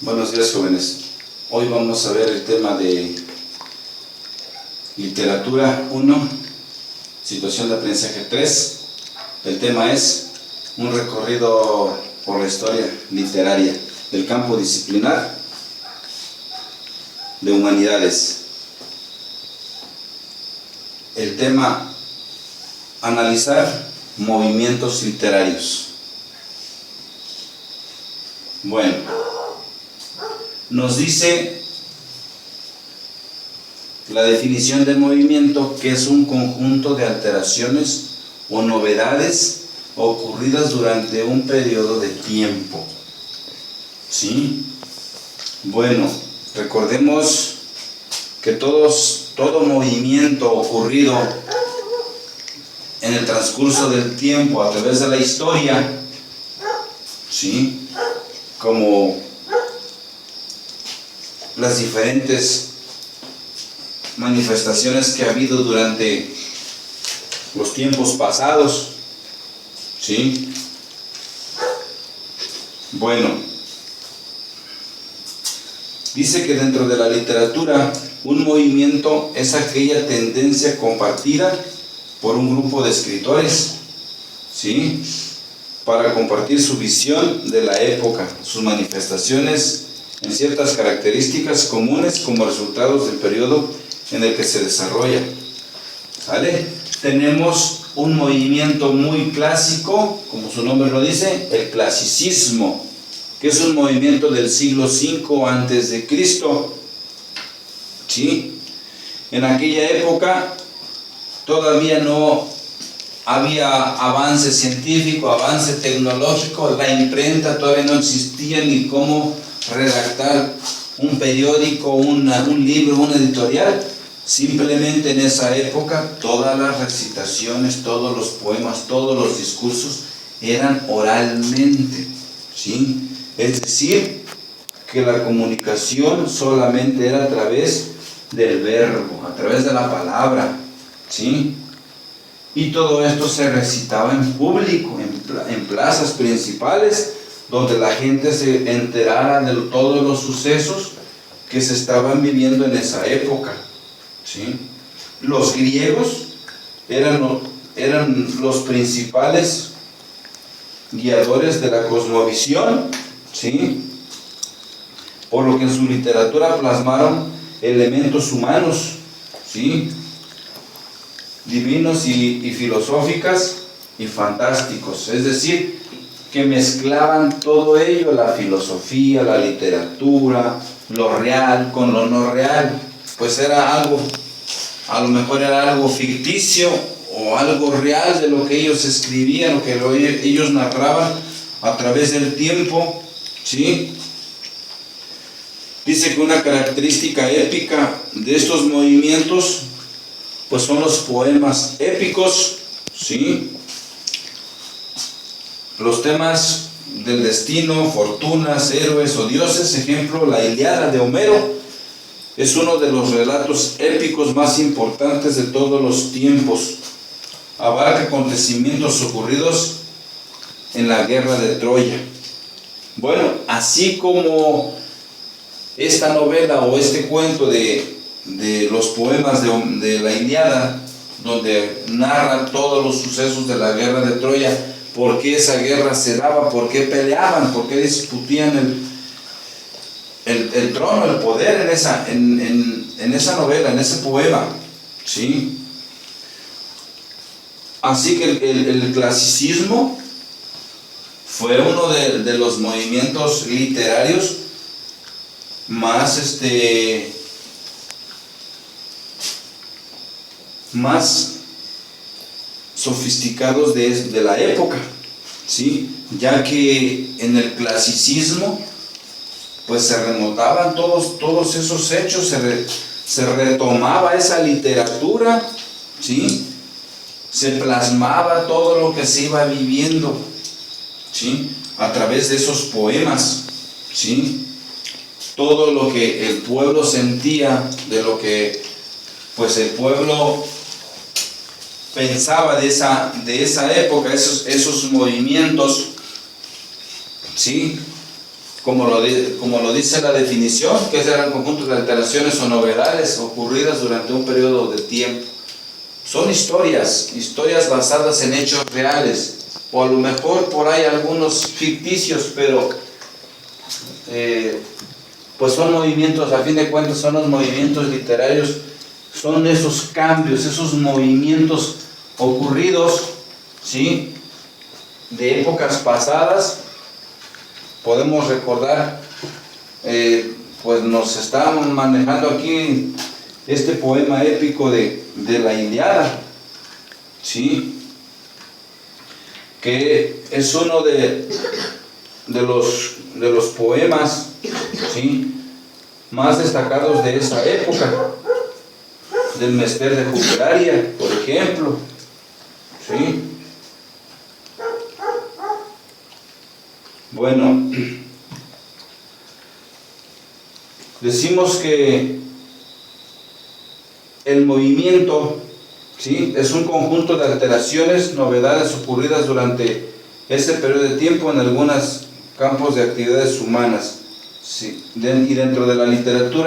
Buenos días, jóvenes. Hoy vamos a ver el tema de literatura 1, situación de aprendizaje 3. El tema es un recorrido por la historia literaria del campo disciplinar de humanidades. El tema: analizar movimientos literarios. Bueno, nos dice la definición de movimiento, que es un conjunto de alteraciones o novedades ocurridas durante un periodo de tiempo. ¿Sí? Bueno, recordemos que todo movimiento ocurrido en el transcurso del tiempo a través de la historia, ¿sí?, como las diferentes manifestaciones que ha habido durante los tiempos pasados, ¿sí? Bueno, dice que dentro de la literatura un movimiento es aquella tendencia compartida por un grupo de escritores, ¿sí?, para compartir su visión de la época, sus manifestaciones en ciertas características comunes como resultados del periodo en el que se desarrolla. ¿Sale? Tenemos un movimiento muy clásico, como su nombre lo dice, el clasicismo, que es un movimiento del siglo V antes de Cristo. ¿Sí? En aquella época todavía no había avance científico, avance tecnológico, la imprenta todavía no existía, ni cómo redactar un periódico, un libro, una editorial. Simplemente en esa época todas las recitaciones, todos los poemas, todos los discursos eran oralmente, ¿sí? Es decir, que la comunicación solamente era a través del verbo, a través de la palabra, ¿sí? Y todo esto se recitaba en público, en plazas principales, donde la gente se enterara de todos los sucesos que se estaban viviendo en esa época, ¿sí? Los griegos eran los principales guiadores de la cosmovisión, ¿sí?, por lo que en su literatura plasmaron elementos humanos, ¿sí?, divinos y filosóficas y fantásticos, es decir, que mezclaban todo ello, la filosofía, la literatura, lo real con lo no real. Pues era algo, a lo mejor era algo ficticio o algo real de lo que ellos escribían, lo que ellos narraban a través del tiempo, ¿sí? Dice que una característica épica de estos movimientos pues son los poemas épicos, ¿sí? Los temas del destino, fortunas, héroes o dioses. Ejemplo, la Ilíada de Homero es uno de los relatos épicos más importantes de todos los tiempos. Abarca acontecimientos ocurridos en la guerra de Troya. Bueno, así como esta novela o este cuento de los poemas de la Ilíada, donde narra todos los sucesos de la guerra de Troya, por qué esa guerra se daba, por qué peleaban, por qué discutían el trono, el poder en esa novela, en ese poema, ¿sí? Así que el clasicismo fue uno de los movimientos literarios más sofisticados de la época, ¿sí? Ya que en el clasicismo pues se remontaban todos esos hechos, se retomaba esa literatura, ¿sí? Se plasmaba todo lo que se iba viviendo, ¿sí?, a través de esos poemas, ¿sí? Todo lo que el pueblo sentía, de lo que pues el pueblo pensaba de esa época, esos movimientos, ¿sí? como lo dice la definición, que serán conjuntos de alteraciones o novedades ocurridas durante un periodo de tiempo. Son historias basadas en hechos reales, o a lo mejor por ahí algunos ficticios, pero pues son movimientos, a fin de cuentas son los movimientos literarios, son esos cambios, esos movimientos ocurridos, ¿sí?, de épocas pasadas. Podemos recordar, pues nos están manejando aquí este poema épico de la Ilíada, ¿sí?, que es uno de los poemas, ¿sí?, más destacados de esa época, del Mester de Juglaria, por ejemplo, ¿sí? Bueno, decimos que el movimiento, ¿sí?, es un conjunto de alteraciones, novedades ocurridas durante ese periodo de tiempo en algunos campos de actividades humanas, ¿sí?, y dentro de la literatura